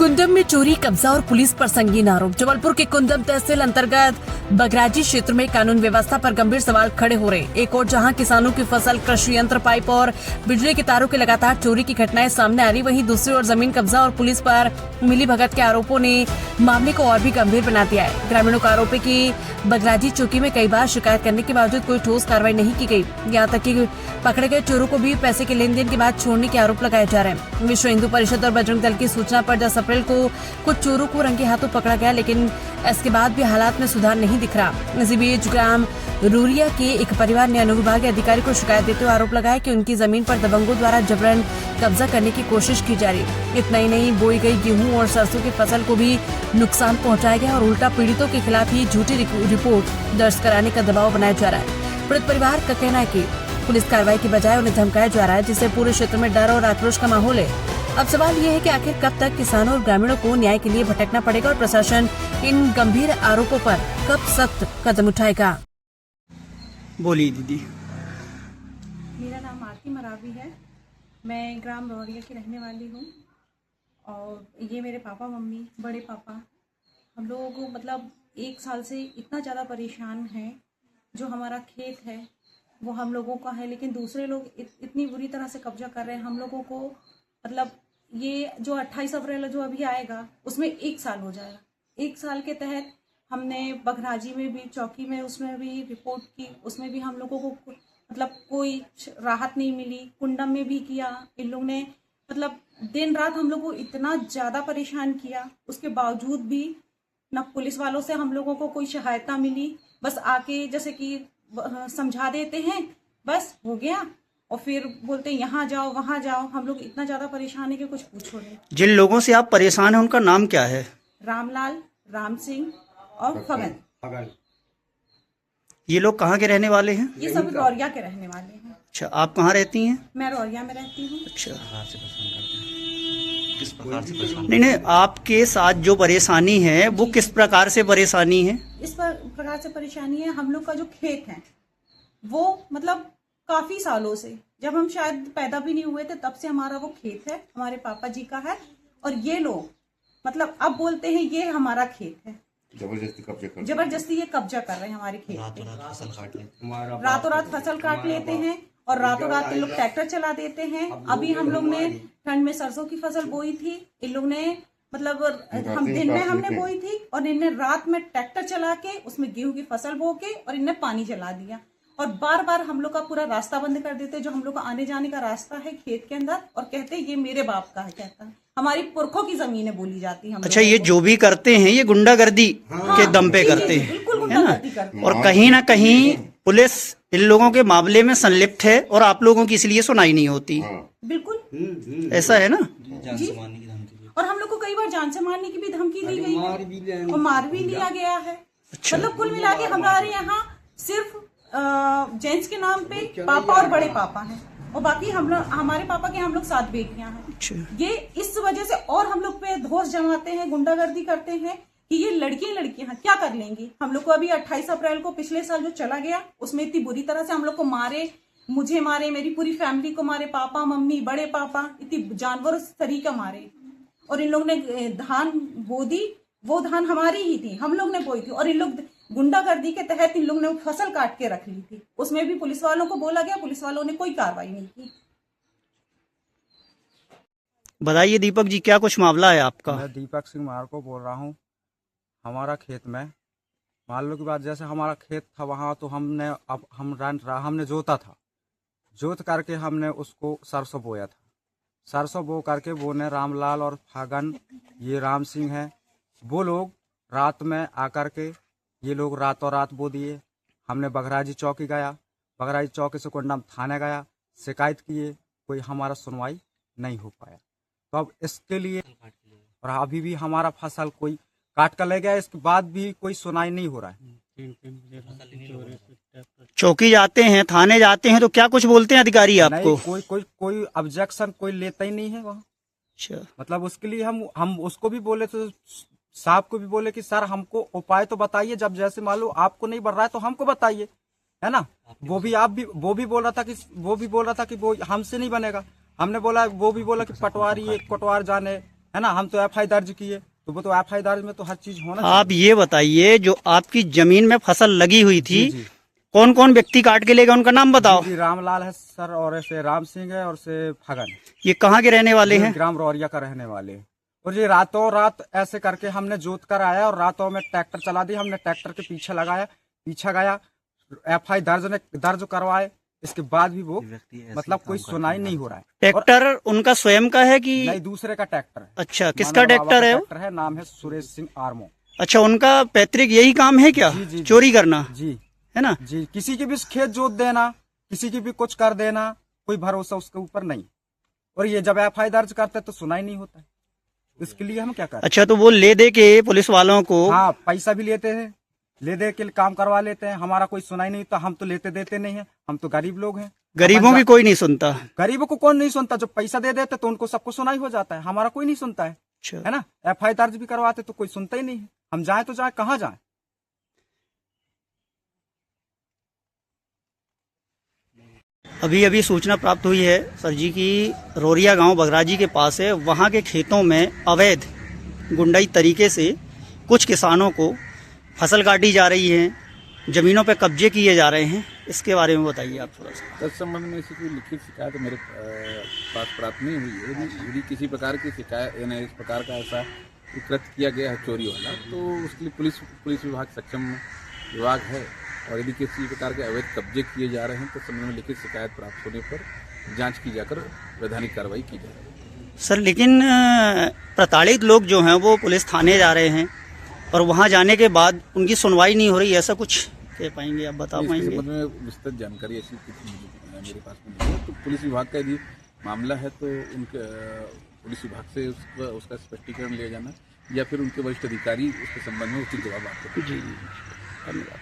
कुंदम में चोरी, कब्जा और पुलिस पर संगीन आरोप। जबलपुर के कुंदम तहसील अंतर्गत बगराजी क्षेत्र में कानून व्यवस्था पर गंभीर सवाल खड़े हो रहे। एक और जहां किसानों की फसल, कृषि यंत्र, पाइप और बिजली के तारों की लगातार चोरी की घटनाएं सामने आ रही, वहीं दूसरी ओर जमीन कब्जा और पुलिस पर मिली भगत के आरोपों ने मामले को और भी गंभीर बना दिया है। ग्रामीणों का आरोप है कि बगराजी चौकी में कई बार शिकायत करने के बावजूद कोई ठोस कार्रवाई नहीं की गई। यहाँ तक कि पकड़े गए चोरों को भी पैसे के लेन देन के बाद छोड़ने के आरोप लगाए जा रहे हैं। विश्व हिंदू परिषद और बजरंग दल की सूचना पर 10 अप्रैल को कुछ चोरों को रंगे हाथों पकड़ा गया, लेकिन इसके बाद भी हालात में सुधार नहीं दिख रहा। इसी बीच ग्राम रूरिया के एक परिवार ने अनुविभागीय अधिकारी को शिकायत देते हुए आरोप लगाया कि उनकी जमीन पर दबंगों द्वारा जबरन कब्जा करने की कोशिश की जा रही। इतना ही नहीं, बोई गई गेहूं और सरसों की फसल को भी नुकसान पहुंचाया गया और उल्टा पीड़ितों के खिलाफ ही झूठी रिपोर्ट दर्ज कराने का दबाव बनाया जा रहा है। पीड़ित परिवार का कहना है कि पुलिस कार्रवाई की बजाय उन्हें धमकाया जा रहा है, जिससे पूरे क्षेत्र में डर और आक्रोश का माहौल है। अब सवाल ये है कि आखिर कब तक किसानों और ग्रामीणों को न्याय के लिए भटकना पड़ेगा और प्रशासन इन गंभीर आरोपों पर कब सख्त कदम उठाएगा। बोलिए दीदी। मेरा नाम आरती मरावी है। मैं ग्राम रौरिया की रहने वाली हूँ और ये मेरे पापा मम्मी, बड़े पापा, हम लोगों को मतलब 1 साल से इतना ज़्यादा परेशान हैं। जो हमारा खेत है वो हम लोगों का है, लेकिन दूसरे लोग इतनी बुरी तरह से कब्जा कर रहे हैं। हम लोगों को मतलब ये जो 28 अप्रैल जो अभी आएगा उसमें 1 साल हो जाएगा। 1 साल के तहत हमने बगराजी में भी, चौकी में, उसमें भी रिपोर्ट की, उसमें भी हम लोगों को मतलब कोई राहत नहीं मिली। कुंडम में भी किया। इन लोग ने मतलब दिन रात हम लोग को इतना ज़्यादा परेशान किया, उसके बावजूद भी न पुलिस वालों से हम लोगों को कोई सहायता मिली। बस आके जैसे कि समझा देते हैं, बस हो गया, और फिर बोलते हैं यहाँ जाओ वहाँ जाओ। हम लोग इतना ज़्यादा परेशान है कि कुछ पूछो नहीं। जिन लोगों से आप परेशान हैं उनका नाम क्या है? रामलाल, राम सिंह और फगन। ये लोग कहाँ के रहने वाले हैं? ये सब रौरिया के रहने वाले हैं। अच्छा, आप कहाँ रहती हैं? मैं रौरिया में रहती हूँ। अच्छा, नहीं नहीं, आपके साथ जो परेशानी है वो किस प्रकार से परेशानी है? इस प्रकार से परेशानी है, हम लोग का जो खेत है वो मतलब काफी सालों से, जब हम शायद पैदा भी नहीं हुए थे तब से हमारा वो खेत है, हमारे पापा जी का है। और ये लोग मतलब अब बोलते हैं ये हमारा खेत है, जबरदस्ती ये कब्जा कर रहे हैं हमारे खेत पे। रातों रात फसल काट लेते हैं और रातों रात इन लोग ट्रैक्टर चला देते हैं। अभी हम लोग ने ठंड में सरसों की फसल बोई थी, इन लोग ने मतलब हम दिन में हमने बोई थी और इनने रात में ट्रैक्टर चला के उसमें गेहूं की फसल बो के और इनने पानी जला दिया। और बार बार हम लोग का पूरा रास्ता बंद कर देते, जो हम लोग का आने जाने का रास्ता है खेत के अंदर, और कहते ये मेरे बाप का है, कहता है हमारी पुरखों की जमीन है, बोली जाती है। अच्छा, ये जो भी करते हैं ये गुंडागर्दी के दम पे करते हैं, बिल्कुल गुंडागर्दी करते हैं। और कहीं ना कहीं पुलिस इन लोगों के मामले में संलिप्त है और आप लोगों की इसलिए सुनाई नहीं होती। बिल्कुल ऐसा है ना जी। और हम लोग को कई बार जान से मारने की भी धमकी दी गई है और मार भी लिया गया है। अच्छा। मतलब कुल मिला के हमारे यहाँ सिर्फ जेंट्स के नाम पे पापा और बड़े पापा हैं, और बाकी हम लोग, हमारे पापा के हम लोग 7 बेटियां हैं। अच्छा। ये इस वजह से और हम लोग पे धोस जमाते हैं, गुंडागर्दी करते हैं कि ये लड़कियां क्या कर लेंगी। हम लोग को अभी 28 अप्रैल को पिछले साल जो चला गया उसमें इतनी बुरी तरह से हम लोग को मारे, मुझे मारे, मेरी पूरी फैमिली को मारे, पापा मम्मी बड़े पापा, इतनी जानवर तरीका मारे। और इन लोग ने धान बो दी, वो धान हमारी ही थी, हम लोग ने बोई थी, और इन लोग गुंडागर्दी के तहत इन लोग ने फसल काट के रख ली थी। उसमें भी पुलिस वालों को बोला गया, पुलिस वालों ने कोई कार्रवाई नहीं की। बताइए दीपक जी, क्या कुछ मामला है आपका? मैं दीपक सिंह मार को बोल रहा हूँ। हमारा खेत में मान लो की बात, जैसे हमारा खेत था वहाँ तो हमने जोता था, जोत करके हमने उसको सरसों बोया था। सरसों बो करके वो ने रामलाल और फागन, ये राम सिंह है, वो लोग रात में आकर के ये लोग रातों रात बो दिए। हमने बगराजी चौकी गया, बगराजी चौकी से कुंडम थाने गया, शिकायत किए, कोई हमारा सुनवाई नहीं हो पाया। तो अब इसके लिए, और अभी भी हमारा फसल कोई काट कर ले गया, इसके बाद भी कोई सुनाई नहीं हो रहा है। चौकी जाते हैं, थाने जाते हैं, तो क्या कुछ बोलते हैं अधिकारी आपको? कोई ऑब्जेक्शन कोई लेता ही नहीं है वहाँ। अच्छा। मतलब उसके लिए हम उसको भी बोले, तो साहब को भी बोले कि सर हमको उपाय तो बताइए, जब जैसे मान लो आपको नहीं बढ़ रहा है तो हमको बताइए, है ना। वो भी बोल रहा था कि वो हमसे नहीं बनेगा। हमने बोला, वो भी बोला कि पटवारी एक पटवार जाने, है ना। हम तो एफआई दर्ज किए, तो वो तो एफआई दर्ज में तो हर चीज होना आप ये बताइए, जो आपकी जमीन में फसल लगी हुई थी, जी, जी। कौन कौन व्यक्ति काट के ले गए, उनका नाम बताओ। जी, रामलाल है सर, और ऐसे राम सिंह है, और से फगन। ये कहाँ के रहने वाले हैं? ग्राम रौरिया का रहने वाले हैं। और ये रातों रात ऐसे करके हमने जोत कर आया, और रातों में ट्रैक्टर चला दी, हमने ट्रैक्टर के पीछे लगाया, पीछे गया, एफआई दर्ज करवाए, इसके बाद भी वो मतलब कोई सुनाई नहीं हो रहा है। ट्रैक्टर उनका स्वयं का है कि नहीं, दूसरे का ट्रैक्टर है। अच्छा, किसका मानव बाबा ट्रैक्टर का है? ट्रैक्टर है, नाम है सुरेश सिंह आर्मो। अच्छा, उनका पैतृक यही काम है क्या? जी, जी, चोरी करना, जी, है ना? जी। किसी की भी खेत जोत देना, किसी की भी कुछ कर देना, कोई भरोसा उसके ऊपर नहीं। और ये जब एफआई दर्ज करते तो सुनाई नहीं होता है, इसके लिए हम क्या करें। अच्छा, तो वो ले दे के पुलिस वालों को, हाँ, पैसा भी लेते हैं, ले दे के काम करवा लेते हैं, हमारा कोई सुनाई नहीं होता। हम तो लेते देते नहीं है, हम तो गरीब लोग हैं। गरीबों की कोई नहीं सुनता। गरीबों को कौन नहीं सुनता? जो पैसा दे देते तो उनको सबको सुनाई हो जाता है, हमारा कोई नहीं सुनता है, अच्छा, है ना। एफआई दर्ज भी करवाते तो कोई सुनता ही नहीं है। हम जाए तो जाए, कहाँ जाए। अभी अभी सूचना प्राप्त हुई है सर जी की रौरिया गांव बगराजी के पास है, वहां के खेतों में अवैध गुंडाई तरीके से कुछ किसानों को फसल काटी जा रही है, जमीनों पे कब्जे किए जा रहे हैं। इसके बारे में बताइए आप थोड़ा सा। तत्संबंध में ऐसी कोई लिखित शिकायत मेरे पास प्राप्त नहीं हुई है। यदि किसी प्रकार की शिकायत यानी इस प्रकार का ऐसा कृत्य किया गया है चोरी वाला, तो उसके लिए पुलिस विभाग सक्षम विभाग है। और यदि किसी प्रकार के अवैध कब्जे किए जा रहे हैं तो संबंध में लिखित शिकायत प्राप्त होने पर जांच की जाकर वैधानिक कार्रवाई की जाएगी। सर, लेकिन प्रताड़ित लोग जो हैं वो पुलिस थाने जा रहे हैं और वहां जाने के बाद उनकी सुनवाई नहीं हो रही, ऐसा कुछ कह पाएंगे, आप बता इसके पाएंगे? संबंध में विस्तृत जानकारी ऐसी कुछ मेरे पास में नहीं है। तो पुलिस विभाग का यदि मामला है तो उनके पुलिस विभाग से उसका स्पष्टीकरण लिया जाना, या फिर उनके वरिष्ठ अधिकारी उसके संबंध में उचित जवाब आपको। जी, धन्यवाद।